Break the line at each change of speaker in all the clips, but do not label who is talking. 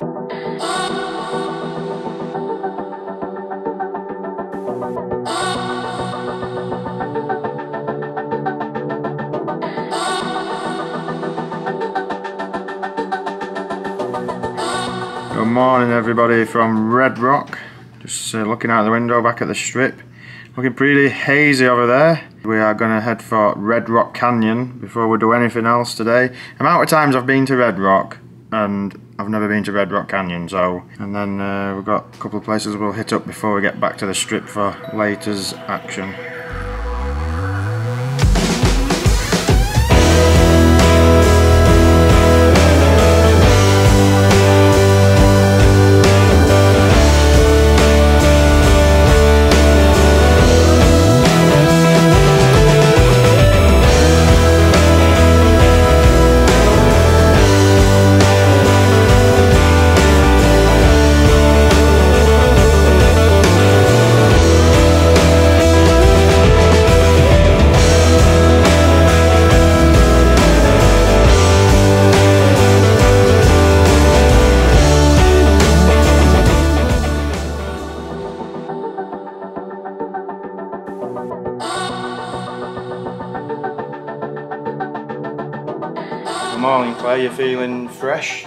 Good morning everybody from Redrock. Just looking out the window back at the strip. Looking pretty hazy over there. We are going to head for Redrock Canyon before we do anything else today. Amount of times I've been to Redrock and I've never been to Redrock Canyon, and then we've got a couple of places we'll hit up before we get back to the strip for later's action. Good morning, Claire. You feeling fresh?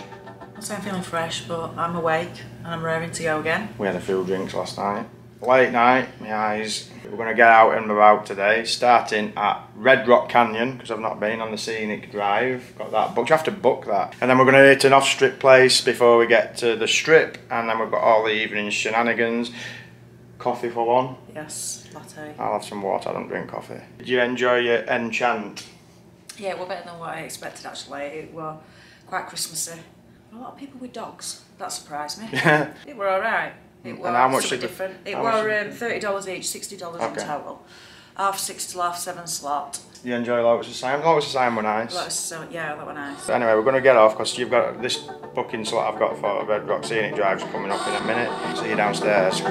I say I'm feeling fresh, but I'm awake and I'm raring to go again.
We had a few drinks last night. Late night, my eyes. We're going to get out and about today, starting at Redrock Canyon, because I've not been on the scenic drive. Got that booked. You have to book that. And then we're going to hit an off-strip place before we get to the strip, and then we've got all the evening shenanigans. Coffee for one?
Yes, latte.
I'll have some water. I don't drink coffee. Did you enjoy your enchant?
Yeah, it was better than what I expected actually. It was quite Christmassy. A lot of people with dogs. That surprised me.
Yeah.
It were alright. It was
and how much
different. It were $30 each, $60 in total. Half 6 till half 7 slot.
You enjoy Lotus Asylum? Lotus Asylum were nice.
Yeah, that were nice.
So anyway, we're going to get off because you've got this booking slot I've got for Redrock Scenic Drive's coming up in a minute. See you downstairs.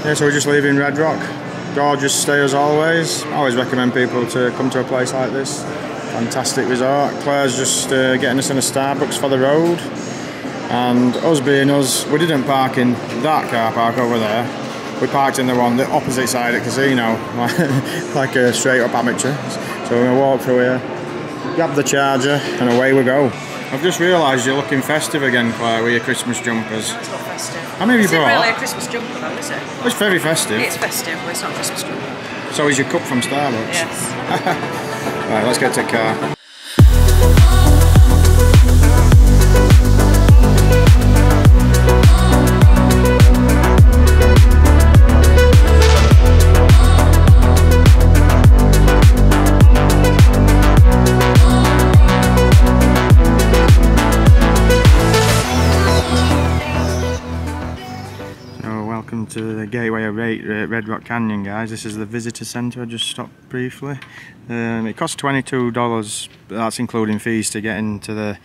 Yeah, so we're just leaving Redrock. Gorgeous stay as always. I always recommend people to come to a place like this. Fantastic resort. Claire's just getting us in a Starbucks for the road. And us being us, we didn't park in that car park over there. We parked in the one, the opposite side of the casino, like a straight up amateur. So we're going to walk through here, grab the charger, and away we go. I've just realised you're looking festive again, Claire, with your Christmas jumpers.
It's not festive.
How many have you brought?
It's really a Christmas jumper though, is it?
It's very festive.
It's festive, but it's not a Christmas jumper.
So is your cup from Starbucks?
Yes.
Right, let's get to the car. To the gateway of Redrock Canyon, guys. This is the visitor centre. I just stopped briefly. It costs $22, that's including fees to get into the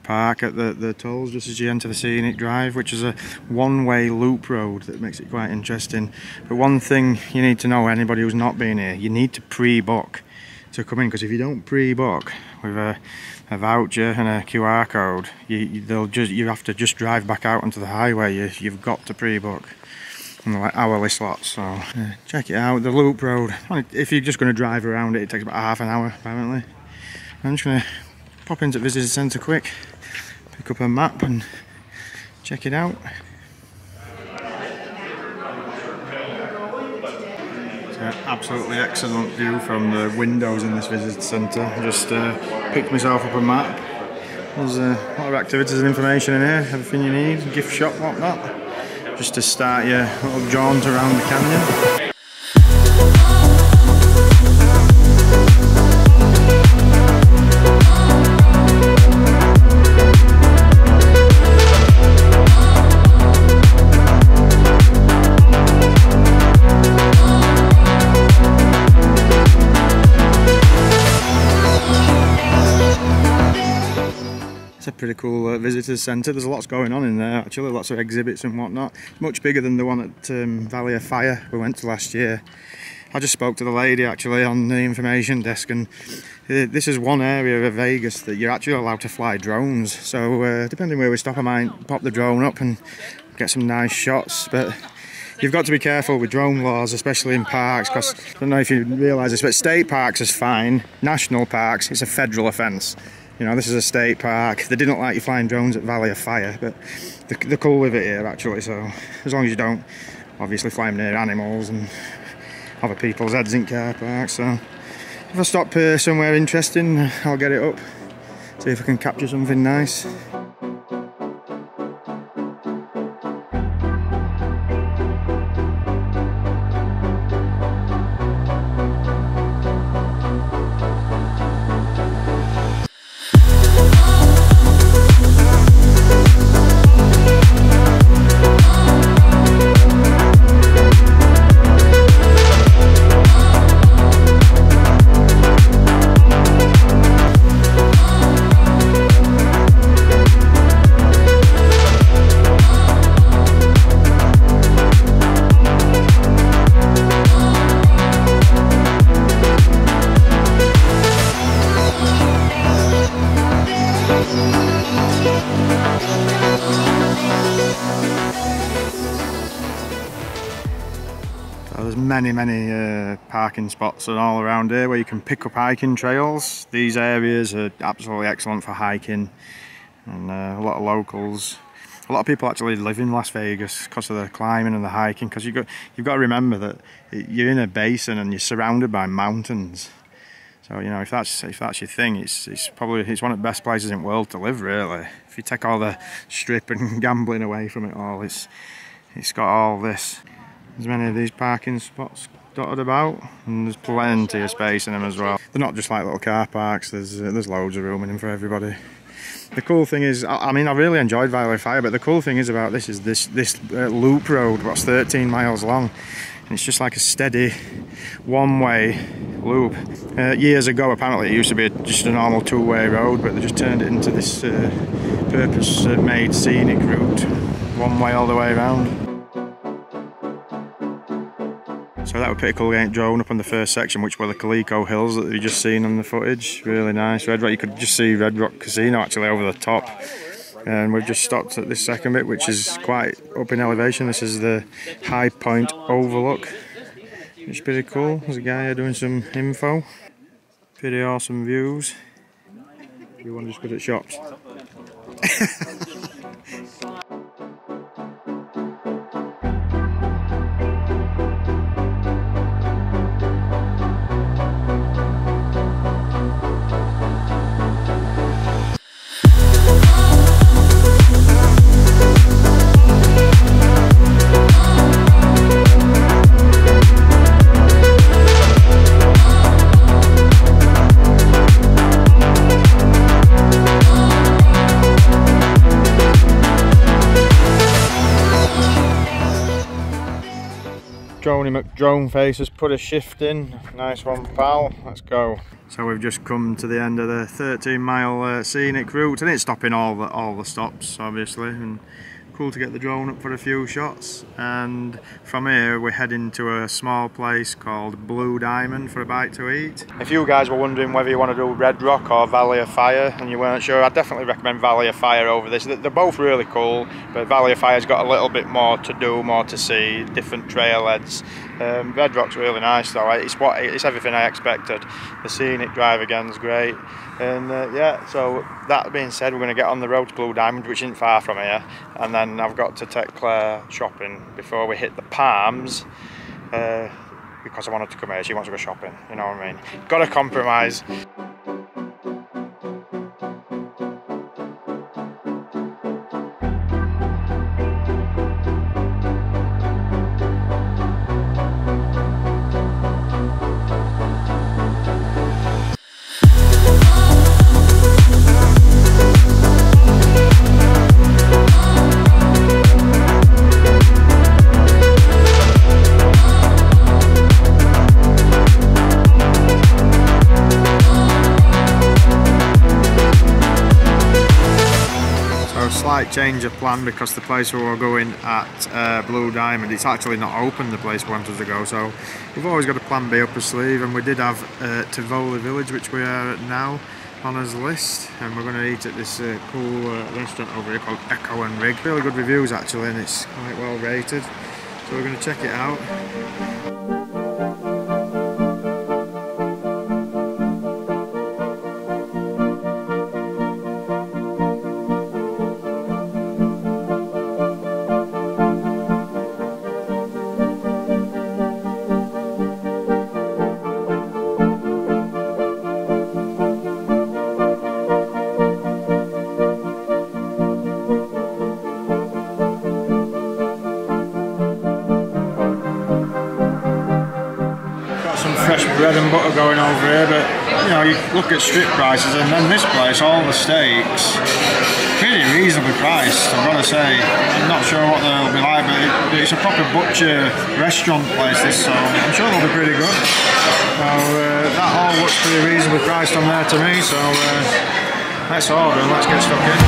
park at the tolls just as you enter the scenic drive, which is a one-way loop road that makes it quite interesting. But one thing you need to know, anybody who's not been here, you need to pre-book to come in, because if you don't pre-book with a voucher and a QR code, you have to just drive back out onto the highway. You've got to pre-book. Like hourly slots, so check it out. The loop road, if you're just going to drive around it, it takes about half an hour apparently. I'm just going to pop into the visitor centre quick, pick up a map and check it out. It's an absolutely excellent view from the windows in this visitor centre. Just picked myself up a map. There's a lot of activities and information in here, everything you need, gift shop, whatnot. Just to start your little jaunt around the canyon. pretty cool visitors centre. There's lots going on in there actually, lots of exhibits and whatnot. Much bigger than the one at Valley of Fire we went to last year. I just spoke to the lady actually on the information desk, and this is one area of Vegas that you're actually allowed to fly drones. So depending where we stop, I might pop the drone up and get some nice shots. But you've got to be careful with drone laws, especially in parks, because I don't know if you realise this, but state parks is fine. National parks, it's a federal offence. You know, this is a state park. They didn't like you flying drones at Valley of Fire, but they're cool with it here actually. So as long as you don't obviously fly them near animals and other people's heads in car parks. So if I stop somewhere interesting, I'll get it up, see if I can capture something nice. There's many parking spots and all around here where you can pick up hiking trails. These areas are absolutely excellent for hiking, and a lot of locals. A lot of people actually live in Las Vegas because of the climbing and the hiking, because you've got to remember that you're in a basin and you're surrounded by mountains. So you know, if that's your thing, it's one of the best places in the world to live, really. If you take all the strip and gambling away from it all, it's got all this. There's many of these parking spots dotted about, and there's plenty of space in them as well. They're not just like little car parks. There's loads of room in them for everybody. The cool thing is, I mean, I really enjoyed Valley of Fire, but the cool thing is about this is this loop road, what's 13 miles long, and it's just like a steady one-way loop. Years ago, apparently, it used to be just a normal two-way road, but they just turned it into this purpose-made scenic route, one way all the way around. So that was pretty cool getting drone up on the first section, which were the Calico Hills that you've just seen on the footage. Really nice. Redrock, you could just see Redrock Casino actually over the top. And we've just stopped at this second bit, which is quite up in elevation. This is the High Point Overlook. It's pretty cool. There's a guy here doing some info. Pretty awesome views. Everyone just good at shots. Drone Face has put a shift in. Nice one, pal. Let's go. So we've just come to the end of the 13-mile scenic route, and it's stopping all the stops, obviously. And cool to get the drone up for a few shots. And from here we're heading to a small place called Blue Diamond for a bite to eat. If you guys were wondering whether you want to do Redrock or Valley of Fire and you weren't sure, I'd definitely recommend Valley of Fire over this. They're both really cool, but Valley of Fire's got a little bit more to do, more to see, different trailheads. Redrock's really nice though. It's everything I expected. The scenic drive again's great. And yeah, so that being said, we're going to get on the road to Blue Diamond, which isn't far from here, and then I've got to take Claire shopping before we hit the Palms, because I wanted to come here. She wants to go shopping, you know what I mean? Got to compromise. change of plan because the place we were going at Blue Diamond, it's actually not open, the place we wanted to go, so we've always got a plan B up our sleeve, and we did have Tivoli Village, which we are at now, on his list, and we're going to eat at this cool restaurant over here called Echo and Rig. Really good reviews actually, and it's quite well rated, so we're going to check it out. Fresh bread and butter going over here, but you know, you look at strip prices, and then this place, all the steaks, pretty reasonably priced, I've got to say. I'm not sure what they'll be like, but it's a proper butcher restaurant place, this, so I'm sure they'll be pretty good. So that all looks pretty reasonably priced on there to me, so let's order and let's get stuck in.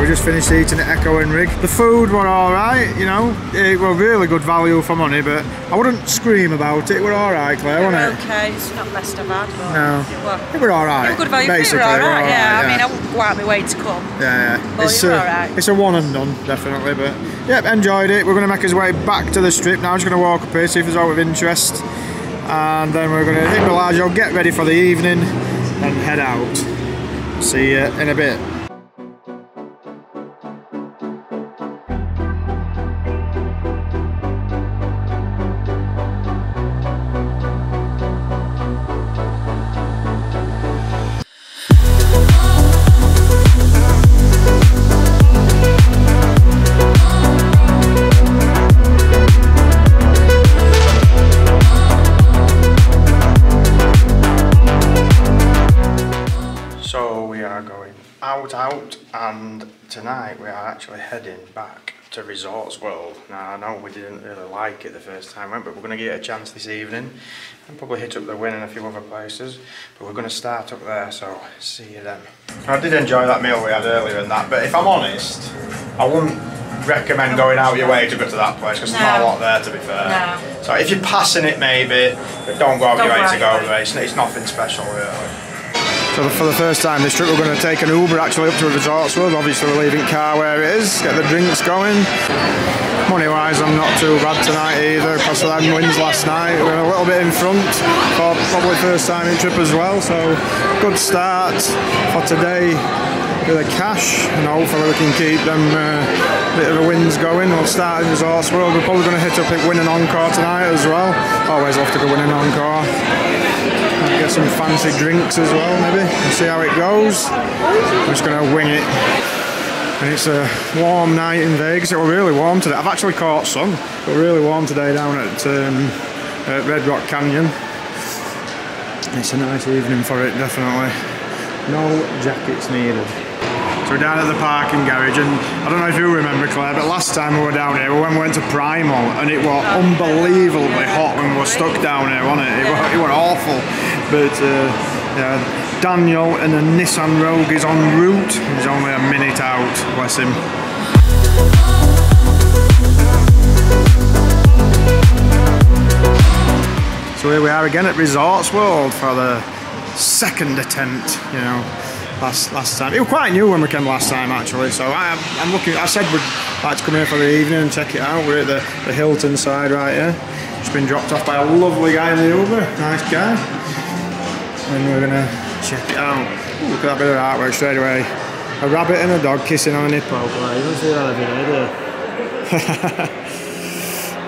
Just finished eating at Echo and Rig. The food were alright, you know, it were really good value for money, but I wouldn't scream about it. It were alright, Claire, wasn't it?
Okay, it's not the best I've had, but
no, it were alright.
Good value,
basically,
alright, yeah. I mean, I wouldn't go out my way to come.
Yeah,
but it's alright.
It's a one and done, definitely, but yeah, enjoyed it. We're going to make our way back to the strip now. I'm just going to walk up here, see if there's out of interest, and then we're going to hit Bellagio, get ready for the evening, and head out. See you in a bit. Out, and tonight we are actually heading back to Resorts World. Now I know we didn't really like it the first time we went, but we're going to get a chance this evening and probably hit up the WYNN and a few other places, but we're going to start up there, so see you then. I did enjoy that meal we had earlier and that, but if I'm honest, I wouldn't recommend going out your way to go to that place because there's not a lot there, to be fair. No. So if you're passing it maybe, but don't go out your way to go there, it's nothing special really. So for the first time this trip we're going to take an Uber actually up to Resorts World. Obviously we're leaving car where it is, get the drinks going. Money wise I'm not too bad tonight either because of them wins last night. We're a little bit in front for probably first time in trip as well, so good start for today with the cash, and hopefully we can keep them bit of the wins going. We'll start in Resorts World. We're probably going to hit up at WYNN and Encore tonight as well. Always love to go WYNN and Encore. Get some fancy drinks as well maybe and see how it goes. I'm just going to wing it. And it's a warm night in Vegas. It was really warm today. I've actually caught sun. It was really warm today down at Redrock Canyon. It's a nice evening for it, definitely. No jackets needed. So we're down at the parking garage, and I don't know if you remember, Claire, but last time we were down here, when we went to Primal, and it was unbelievably hot when we were stuck down here, wasn't it? It was awful. But yeah, Daniel in a Nissan Rogue is en route. He's only a minute out, bless him. So here we are again at Resorts World for the second attempt, you know. Last time. It was quite new when we came last time actually, so I'm looking. I said we'd like to come here for the evening and check it out. We're at the Hilton side right here. Just been dropped off by a lovely guy in the Uber, nice guy. And we're gonna check it out. Look at that bit of artwork straight away. A rabbit and a dog kissing on an hippo. You don't see that every day, do you?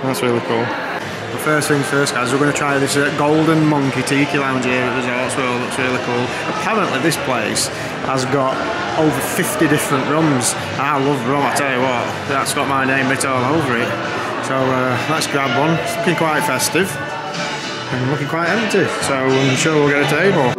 That's really cool. Well, first things first, guys, we're going to try this Golden Monkey Tiki Lounge here at Resorts World. Looks really cool. Apparently this place has got over 50 different rums. I love rum, I tell you what. That's got my name written all over it. So let's grab one. It's looking quite festive and looking quite empty, so I'm sure we'll get a table.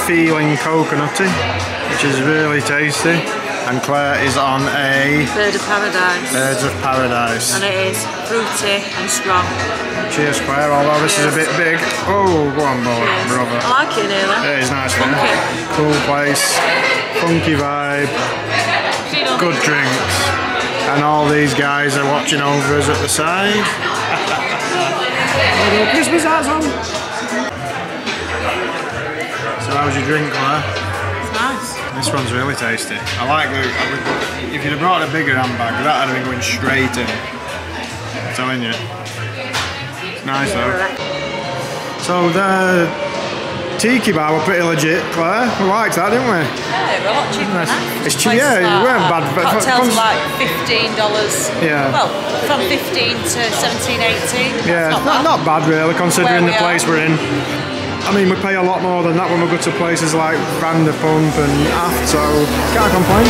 Feeling coconutty, which is really tasty, and Claire is on a
Bird of Paradise.
Birds of Paradise.
And it is fruity and strong.
Cheers, Claire, although this is a bit big. Oh, go on, brother.
I like it nearly.
It is nice, man.
Funky.
Cool place, funky vibe, good drinks, and all these guys are watching over us at the side. Christmas hats on. So how's your drink, Claire?
It's nice.
This one's really tasty. I like the... if you'd have brought a bigger handbag, that would have been going straight in. I'm telling you. It's nice though. So the tiki bar were pretty legit, Claire. We liked that, didn't we?
Yeah, they were a lot cheaper than that.
It's cheap, yeah, it weren't bad. But
cocktails were like $15.
Yeah.
Well, from 15 to 17, 18.
Yeah, not bad really, considering the place we're in. I mean, we pay a lot more than that when we go to places like Vanderpump and Aft, so can't complain.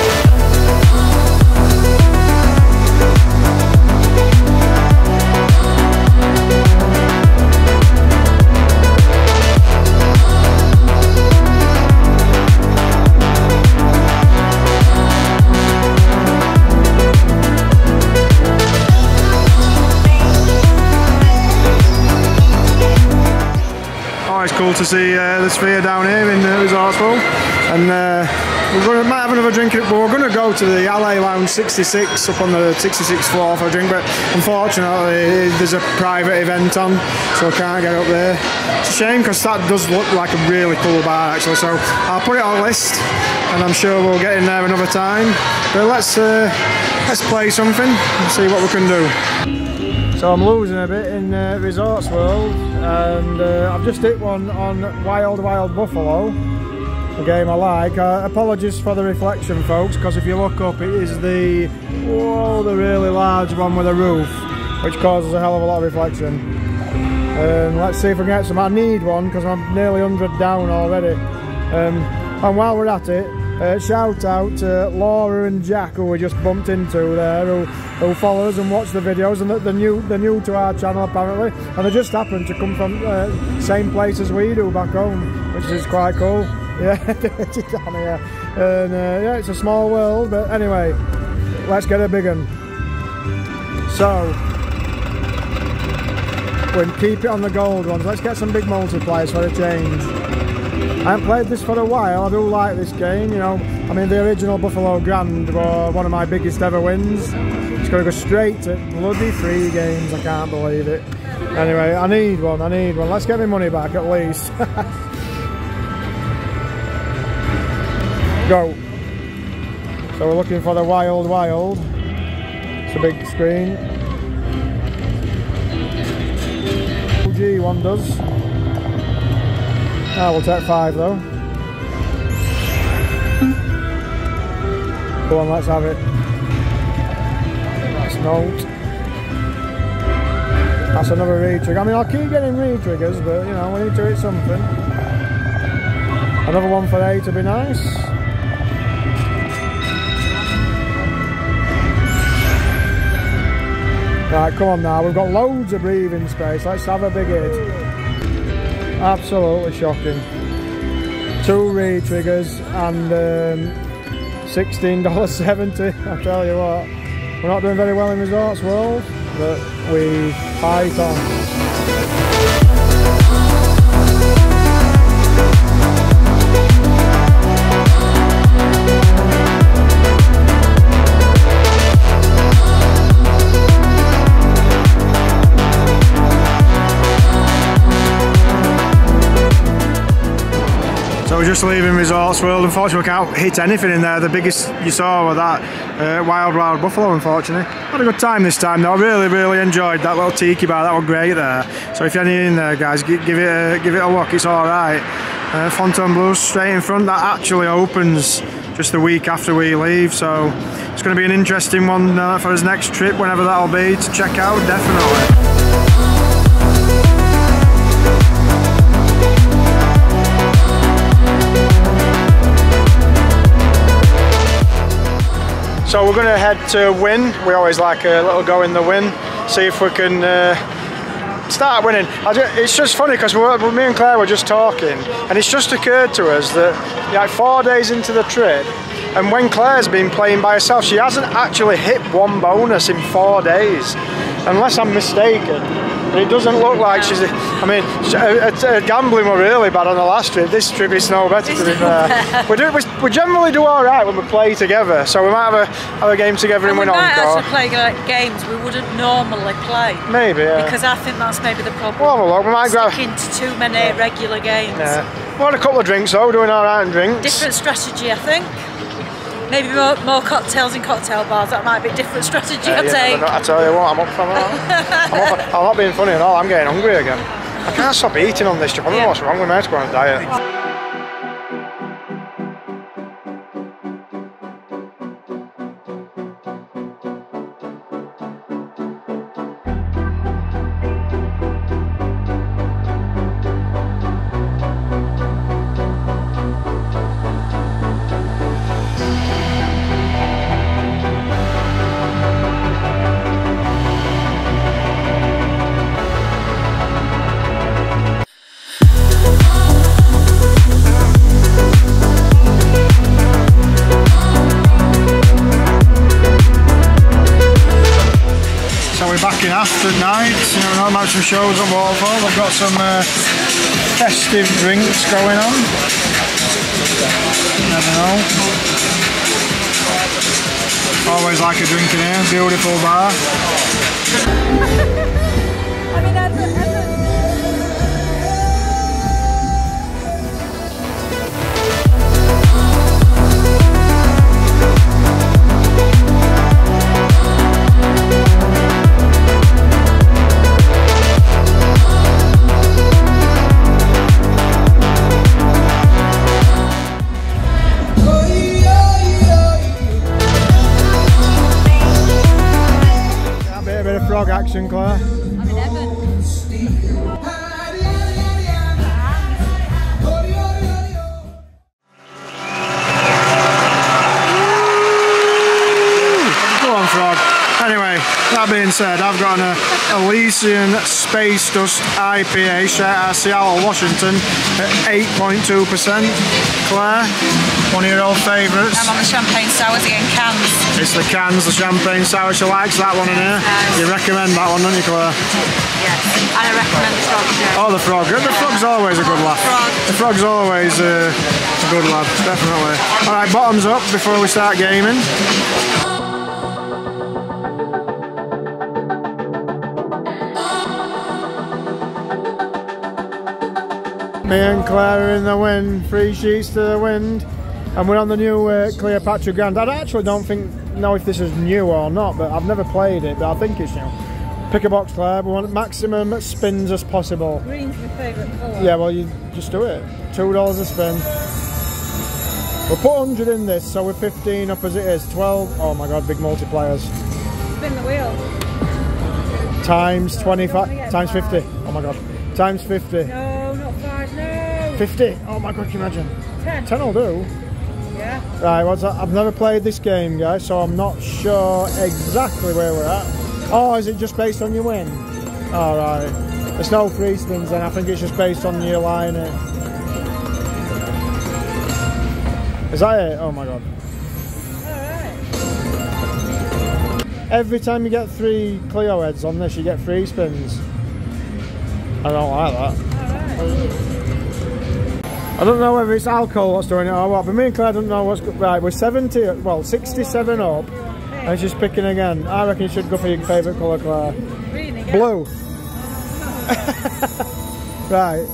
It's cool to see the Sphere down here in Resorts World, and might have another drink, but we're going to go to the LA Lounge 66 up on the 66th floor for a drink, but unfortunately there's a private event on, so I can't get up there. It's a shame because that does look like a really cool bar actually, so I'll put it on the list and I'm sure we'll get in there another time, but let's play something and see what we can do. So I'm losing a bit in Resorts World, and I've just hit one on Wild Wild Buffalo, a game I like. Apologies for the reflection, folks, because if you look up, it is the really large one with a roof, which causes a hell of a lot of reflection. Let's see if we can get some. I need one because I'm nearly 100 down already. And while we're at it, shout out to Laura and Jack, who we just bumped into there, who follow us and watch the videos, and they're new to our channel apparently, and they just happen to come from same place as we do back home, which is quite cool. Yeah, down here. And yeah, it's a small world, but anyway, let's get a big one. So we'll keep it on the gold ones. Let's get some big multipliers for a change. I haven't played this for a while. I do like this game, you know. I mean, the original Buffalo Grand was one of my biggest ever wins. It's going to go straight to bloody 3 games. I can't believe it. Anyway, I need one. Let's get my money back at least. Go. So we're looking for the Wild Wild. It's a big screen. OG one does. Ah, we'll take 5 though. Go on, let's have it. Nice note. That's another re-trigger. I mean, I'll keep getting re-triggers, but you know, we need to hit something. Another one for 8 would be nice. Right, come on now, we've got loads of breathing space. Let's have a big hit. Absolutely shocking. 2 re-triggers and $16.70. I tell you what, we're not doing very well in Resorts World, but we fight on. So we're just leaving Resorts World. Unfortunately, we can't hit anything in there. The biggest you saw was that wild buffalo, unfortunately. Had a good time this time though. Really enjoyed that little tiki bar. That was great there. So if you're in there, guys, give it a look. It's all right. Fontainebleau straight in front. That actually opens just the week after we leave. So it's going to be an interesting one for his next trip, whenever that'll be, to check out, definitely. So we're going to head to WYNN. We always like a little go in the WYNN, see if we can start winning. It's just funny because me and Claire were just talking, and it's just occurred to us that like 4 days into the trip, and when Claire's been playing by herself, she hasn't actually hit 1 bonus in 4 days, unless I'm mistaken. But it doesn't look like she's. I mean, gambling were really bad on the last trip. This trip is no better, to be fair. We generally do all right when we play together, so we might have a game together and win Encore. We might
actually play like games we wouldn't normally play.
Maybe, yeah.
Because I think that's maybe the problem.
We'll have a look. We might grab
into too many regular games.
Yeah. We had a couple of drinks though, doing all right in drinks.
Different strategy, I think. Maybe more cocktails in cocktail bars. That might be a different strategy. I
tell you what, I'm up for that. I'm not being funny at all. I'm getting hungry again. I can't stop eating on this trip. I don't know what's wrong with me. I have to go on a diet. Back in after night, you know, not much some shows at Waterfall. I've got some festive drinks going on. Never know. Always like a drink in here, beautiful bar. Frog action, Claire.
I'm in heaven.
Go on, Frog. Anyway, that being said, I've got an Elysian Space Dust IPA straight out of Seattle, Washington at 8.2%. Claire, one of your old favourites.
I'm on the champagne sours again, cans.
It's the cans, the champagne sour. She likes that one in here. You recommend that one, don't you, Claire?
Yes, and I recommend the frog. Yeah.
Oh, the frog. The frog's always a good laugh. The frog's always a good lad, definitely. Alright, bottoms up before we start gaming. Me and Claire are in the wind, 3 sheets to the wind, and we're on the new Cleopatra Grand. I actually don't know if this is new or not, but I've never played it, but I think it's new. Pick a box, Claire. We want maximum spins as possible.
Green's my favourite colour.
Yeah, well, you just do it. $2 a spin. We'll put 100 in this, so we're 15 up as it is. 12. Oh my god, big multipliers.
Spin the wheel.
Times 25, times 50. Oh my god. Times 50.
No, not 5, no.
50? Oh my god, can you imagine?
10.
10 will do.
Yeah.
Right, what's that? I've never played this game, guys, so I'm not sure exactly where we're at. Oh, is it just based on your win? Alright. There's no free spins then, I think it's just based on your line. Is that it? Oh my god. Every time you get 3 Clio heads on this, you get free spins. I don't like that. I don't know whether it's alcohol what's doing it or what, but me and Claire don't know what's... Right, we're 70, well, 67 up, and she's picking again. I reckon you should go for your favourite colour, Claire.
Green again.
Blue. Right.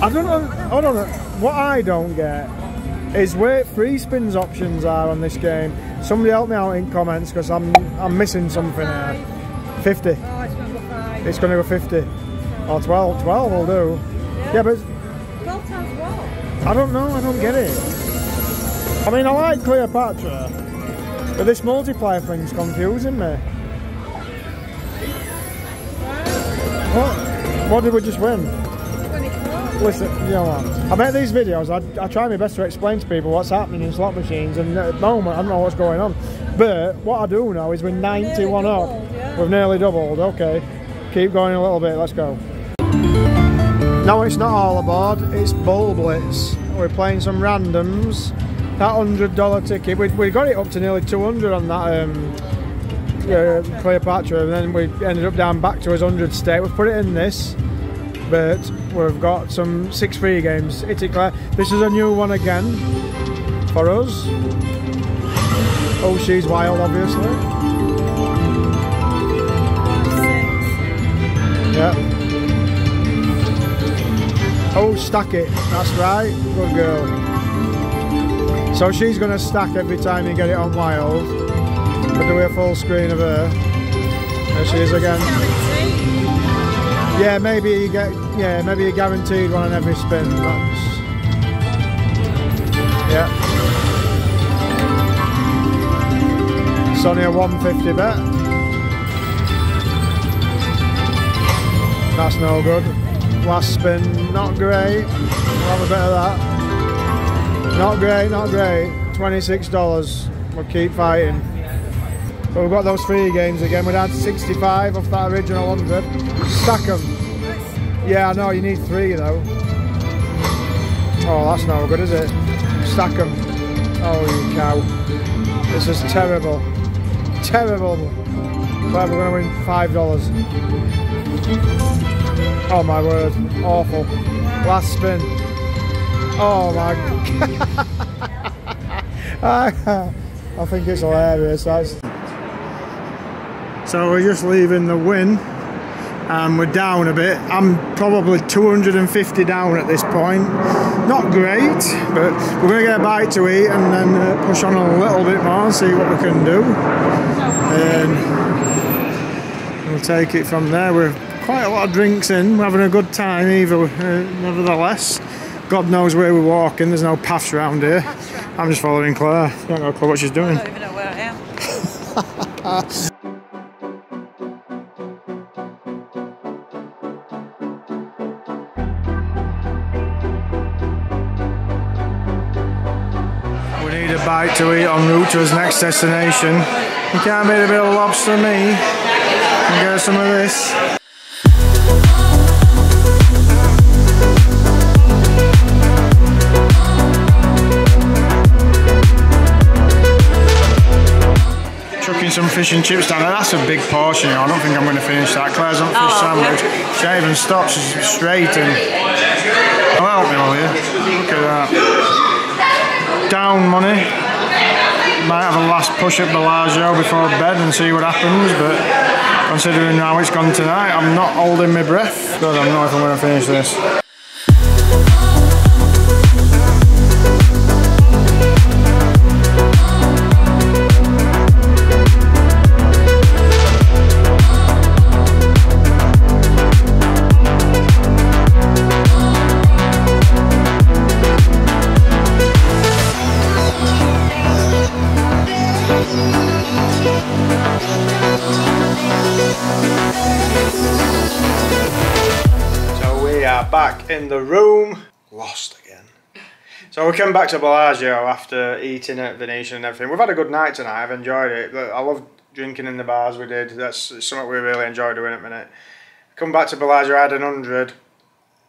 I don't know. Hold on. What I don't get is where free spins options are on this game. Somebody help me out in comments because I'm missing something here. 50.
Oh, it's going to go 5.
It's going to go 50. Or 12. 12 will do. Yeah, but
12 times what?
I don't know. I don't get it. I mean, I like Cleopatra, but this multiplier thing's confusing me. What did we just win?
24.
Listen, you know what? I make these videos, I try my best to explain to people what's happening in slot machines, and at the moment I don't know what's going on. But what I do know is we're 91 up.
Yeah.
We've nearly doubled. Okay, keep going a little bit, let's go. No, it's not all aboard, it's Bull Blitz. We're playing some randoms. That $100 ticket, we got it up to nearly 200 on that Cleopatra, and then we ended up down back to his 100 stake. We've put it in this, but we've got some 6 free games. Hit it, Claire. This is a new one again for us. Oh, she's wild, obviously. Yeah. Oh, stack it. That's right. Good girl. So she's going to stack every time you get it on wild. We'll do a full screen of her. There she is again. Yeah, maybe you get, maybe you're guaranteed one on every spin. That's, yeah. It's only a 150 bet. That's no good. Last spin, not great. We'll have a bit of that. Not great, not great. $26. We'll keep fighting. But we've got those free games again. We'd had 65 off that original 100. Stack them. Yeah, I know, you need 3 though. Oh, that's no good, is it? Stack them. Oh, you cow. This is terrible. Terrible. But we're going to win $5. Oh my word. Awful. Last spin. Oh my god. I think it's hilarious. So we're just leaving the WYNN and we're down a bit. I'm probably 250 down at this point. Not great, but we're going to get a bite to eat and then push on a little bit more and see what we can do. And we'll take it from there. We're quite a lot of drinks in. We're having a good time nevertheless. God knows where we're walking. There's no paths around here. I'm just following Claire. I don't know what she's doing.
I don't even know where I am.
We need a bite to eat en route to his next destination. We can't beat a bit of Lobster ME and get some of this. Chucking some fish and chips down there. That's a big portion. I don't think I'm going to finish that. Claire's on fish sandwich. She ain't even stopped. She's straight in. Oh, help me, will you? Look at that. Down money. Might have a last push at Bellagio before bed and see what happens, but considering how it's gone tonight, I'm not holding my breath. God, I don't know if I'm going to finish this. in the room. Lost again. So we came back to Bellagio after eating at Venetian and everything. We've had a good night tonight, I've enjoyed it. I love drinking in the bars we did. That's something we really enjoy doing at the minute. Come back to Bellagio, I had 100.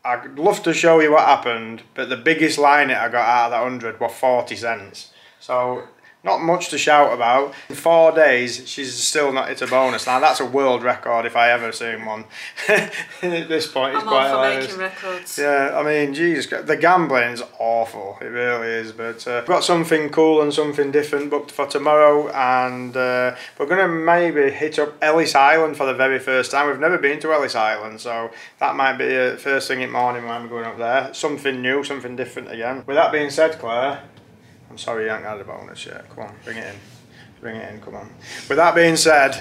I'd love to show you what happened, but the biggest line I got out of that 100 were 40 cents. So not much to shout about. In 4 days, she's still not hit a bonus. Now that's a world record if I ever seen one. At this point, it's quite hilarious.
Making records.
Yeah, I mean, Jesus, the gambling's awful. It really is. But we've got something cool and something different booked for tomorrow, and we're gonna maybe hit up Ellis Island for the very first time. We've never been to Ellis Island, so that might be the first thing in the morning when we're going up there. Something new, something different again. With that being said, Claire. I'm sorry you haven't had a bonus yet. Come on, bring it in. Bring it in, come on. With that being said,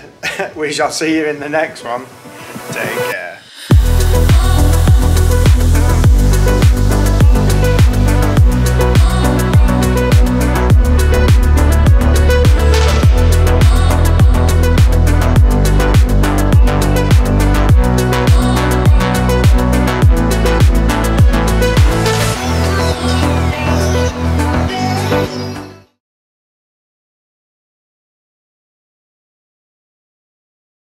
we shall see you in the next one. Take care.